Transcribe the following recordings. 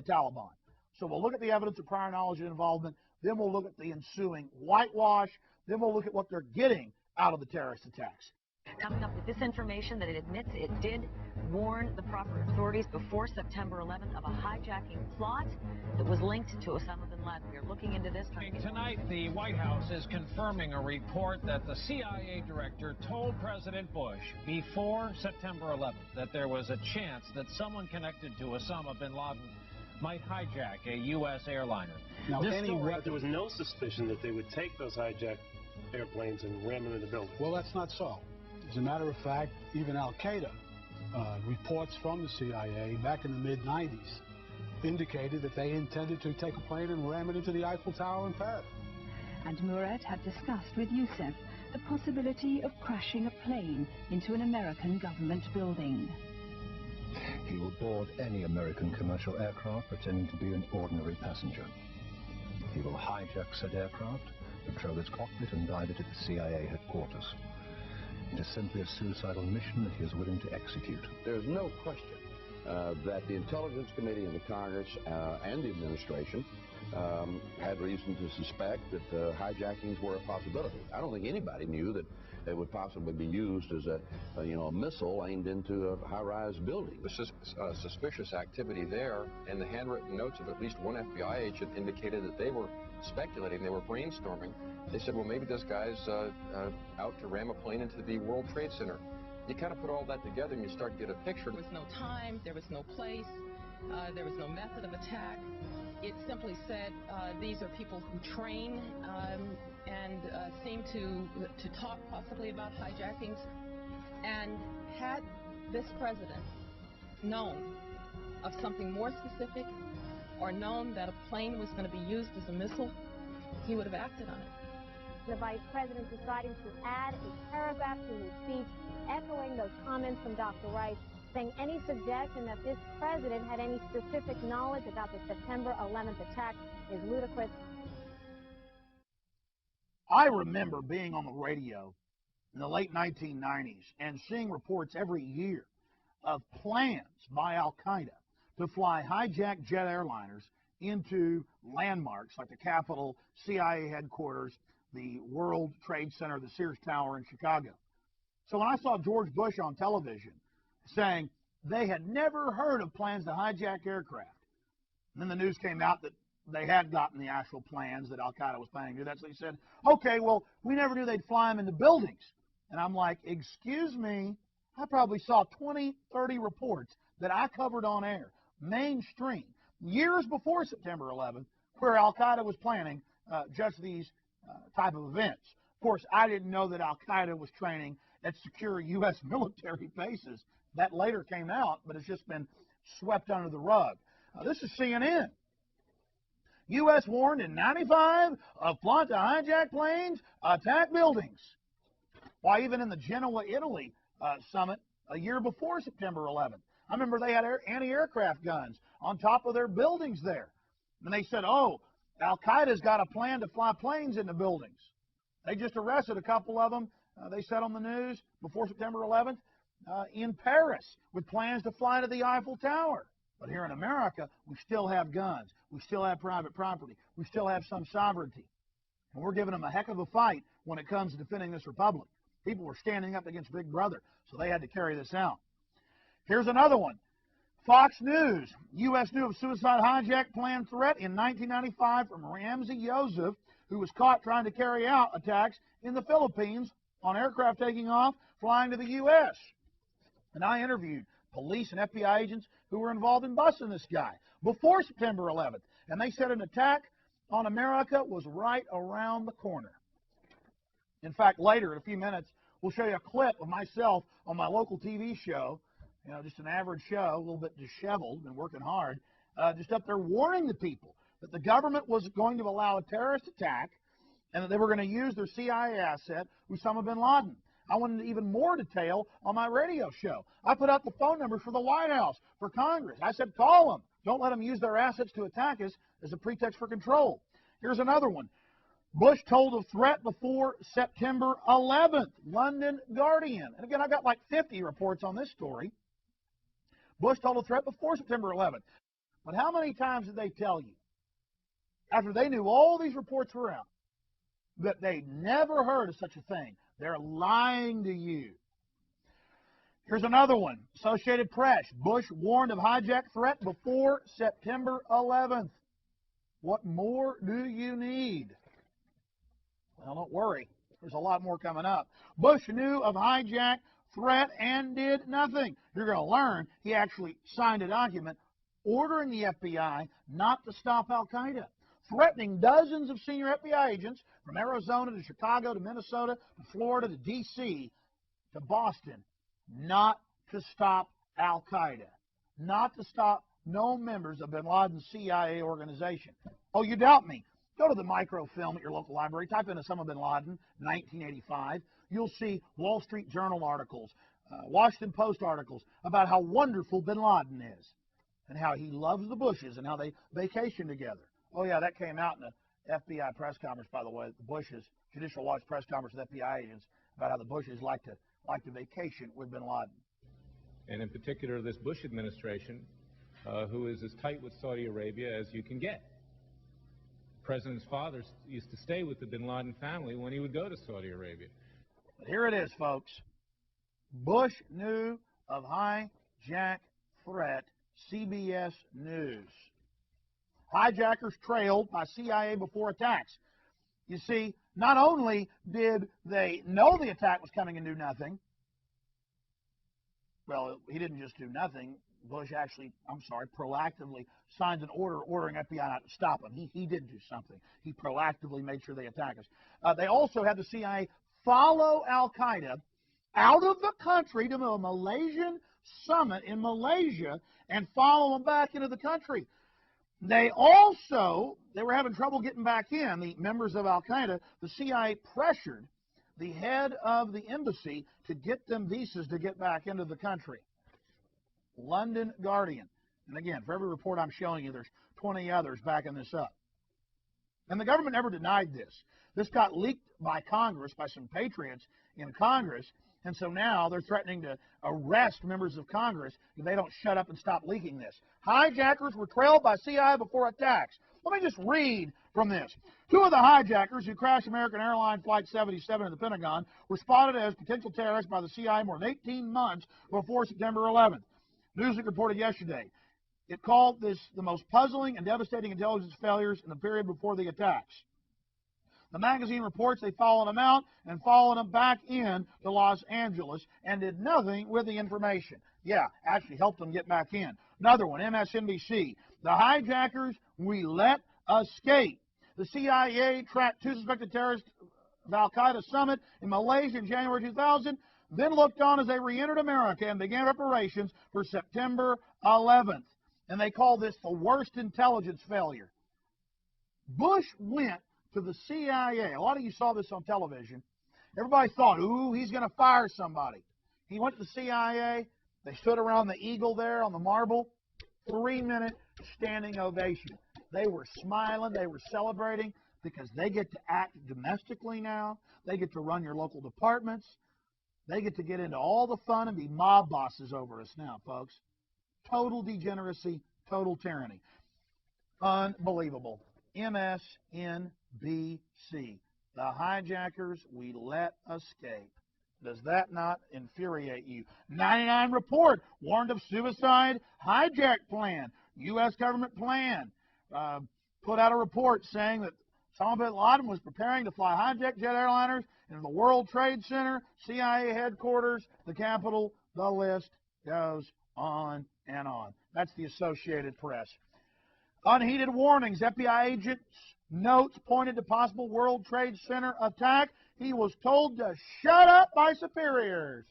Taliban. So we'll look at the evidence of prior knowledge and involvement, then we'll look at the ensuing whitewash, then we'll look at what they're getting out of the terrorist attacks. Coming up with this information that it admits it did warn the proper authorities before September 11th of a hijacking plot that was linked to Osama bin Laden. We're looking into this. Tonight, the White House is confirming a report that the CIA director told President Bush before September 11th that there was a chance that someone connected to Osama bin Laden might hijack a U.S. airliner. Now, there was no suspicion that they would take those hijacked airplanes and ram them into buildings. Well, that's not so. As a matter of fact, even Al-Qaeda reports from the CIA back in the mid-90s indicated that they intended to take a plane and ram it into the Eiffel Tower in Paris. And Murad had discussed with Youssef the possibility of crashing a plane into an American government building. He will board any American commercial aircraft pretending to be an ordinary passenger. He will hijack said aircraft, patrol its cockpit and dive it at the CIA headquarters. It is simply a suicidal mission that he is willing to execute. There is no question that the Intelligence Committee and the Congress and the administration had reason to suspect that hijackings were a possibility. I don't think anybody knew that it would possibly be used as a missile aimed into a high-rise building. There's suspicious activity there, and the handwritten notes of at least one FBI agent indicated that they were speculating, they were brainstorming. They said, well, maybe this guy's out to ram a plane into the World Trade Center. You kind of put all that together and you start to get a picture. There was no time, there was no place, there was no method of attack. It simply said these are people who train and seem to talk possibly about hijackings. And had this president known of something more specific or known that a plane was going to be used as a missile, he would have acted on it. The vice president deciding to add a paragraph to his speech, echoing those comments from Dr. Rice, saying any suggestion that this president had any specific knowledge about the September 11th attack is ludicrous. I remember being on the radio in the late 1990s and seeing reports every year of plans by Al-Qaeda to fly hijacked jet airliners into landmarks like the Capitol, CIA headquarters, the World Trade Center, the Sears Tower in Chicago. So when I saw George Bush on television saying they had never heard of plans to hijack aircraft, and then the news came out that they had gotten the actual plans that Al-Qaeda was planning to do that, so he said, okay, well, we never knew they'd fly them into buildings. And I'm like, excuse me, I probably saw 20, 30 reports that I covered on air, mainstream, years before September 11th, where Al-Qaeda was planning just these type of events. Of course, I didn't know that Al-Qaeda was training at secure U.S. military bases. That later came out, but it's just been swept under the rug. This is CNN. U.S. warned in 95 of plot to hijack planes, attack buildings. Why, even in the Genoa, Italy summit a year before September 11th, I remember they had anti-aircraft guns on top of their buildings there. And they said, oh, Al-Qaeda's got a plan to fly planes into buildings. They just arrested a couple of them, they said on the news, before September 11th, in Paris, with plans to fly to the Eiffel Tower. But here in America, we still have guns. We still have private property. We still have some sovereignty. And we're giving them a heck of a fight when it comes to defending this republic. People were standing up against Big Brother, so they had to carry this out. Here's another one. Fox News. U.S. knew of suicide hijack plan threat in 1995 from Ramzi Yousef, who was caught trying to carry out attacks in the Philippines on aircraft taking off, flying to the U.S. And I interviewed police and FBI agents who were involved in busting this guy before September 11th. And they said an attack on America was right around the corner. In fact, later, in a few minutes, we'll show you a clip of myself on my local TV show, just an average show, a little bit disheveled, been working hard, just up there warning the people that the government was going to allow a terrorist attack and that they were going to use their CIA asset, Osama bin Laden. I wanted even more detail on my radio show. I put out the phone numbers for the White House, for Congress. I said, call them. Don't let them use their assets to attack us as a pretext for control. Here's another one. Bush told of threat before September 11th, London Guardian. And again, I've got like 50 reports on this story. Bush told of threat before September 11th. But how many times did they tell you, after they knew all these reports were out, that they never heard of such a thing? They're lying to you. Here's another one. Associated Press. Bush warned of hijack threat before September 11th. What more do you need? Well, don't worry. There's a lot more coming up. Bush knew of hijack threat and did nothing. You're going to learn he actually signed a document ordering the FBI not to stop al-Qaeda, threatening dozens of senior FBI agents from Arizona to Chicago to Minnesota to Florida to D.C. to Boston not to stop al-Qaeda, not to stop known members of bin Laden's CIA organization. Oh, you doubt me? Go to the microfilm at your local library, type in Osama bin Laden, 1985. You'll see Wall Street Journal articles, Washington Post articles about how wonderful bin Laden is and how he loves the Bushes and how they vacation together. Oh, yeah, that came out in the FBI press conference, by the way, the Bushes, Judicial Watch press conference with FBI agents about how the Bushes like to vacation with bin Laden. And in particular, this Bush administration, who is as tight with Saudi Arabia as you can get. The president's father used to stay with the bin Laden family when he would go to Saudi Arabia. But here it is, folks. Bush knew of hijack threat, CBS News. Hijackers trailed by CIA before attacks. You see, not only did they know the attack was coming and do nothing, well, he didn't just do nothing. Bush actually, proactively signed an order ordering FBI not to stop him. He did do something. He proactively made sure they attack us. They also had the CIA follow al-Qaeda out of the country to a Malaysian summit in Malaysia and follow them back into the country. They were having trouble getting back in, the members of al-Qaeda. The CIA pressured the head of the embassy to get them visas to get back into the country. London Guardian. And again, for every report I'm showing you, there's 20 others backing this up. And the government never denied this. This got leaked by Congress, by some patriots in Congress, and so now they're threatening to arrest members of Congress if they don't shut up and stop leaking this. Hijackers were trailed by CIA before attacks. Let me just read from this. Two of the hijackers who crashed American Airlines Flight 77 in the Pentagon were spotted as potential terrorists by the CIA more than 18 months before September 11th. Newsweek reported yesterday. It called this the most puzzling and devastating intelligence failures in the period before the attacks. The magazine reports they followed them out and followed them back in to Los Angeles and did nothing with the information. Yeah, actually helped them get back in. Another one, MSNBC. The hijackers we let escape. The CIA tracked two suspected terrorists of al-Qaeda summit in Malaysia in January 2000, then looked on as they re-entered America and began preparations for September 11th. And they call this the worst intelligence failure. Bush went to the CIA. A lot of you saw this on television. Everybody thought, ooh, he's going to fire somebody. He went to the CIA. They stood around the Eagle there on the Marble. 3-minute standing ovation. They were smiling. They were celebrating because they get to act domestically now. They get to run your local departments. They get to get into all the fun and be mob bosses over us now, folks. Total degeneracy, total tyranny. Unbelievable. MSNBC. The hijackers we let escape. Does that not infuriate you? 99 Report warned of suicide hijack plan. U.S. government plan. Put out a report saying that Osama bin Laden was preparing to fly hijacked jet airliners into the World Trade Center, CIA headquarters, the Capitol. The list goes on and on. That's the Associated Press. Unheeded warnings. FBI agents' notes pointed to possible World Trade Center attack. He was told to shut up by superiors.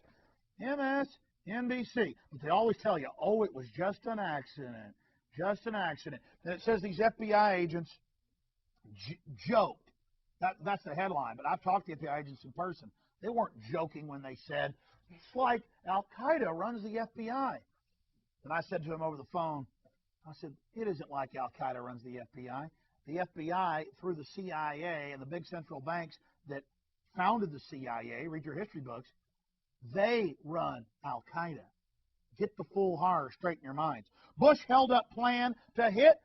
MSNBC. But they always tell you, oh, it was just an accident. Just an accident. And it says these FBI agents joked. That's the headline. But I've talked to FBI agents in person. They weren't joking when they said, it's like al-Qaeda runs the FBI. And I said to him over the phone, I said, it isn't like al-Qaeda runs the FBI. The FBI, through the CIA and the big central banks that founded the CIA, read your history books, they run al-Qaeda. Get the full horror straight in your minds. Bush held up plan to hit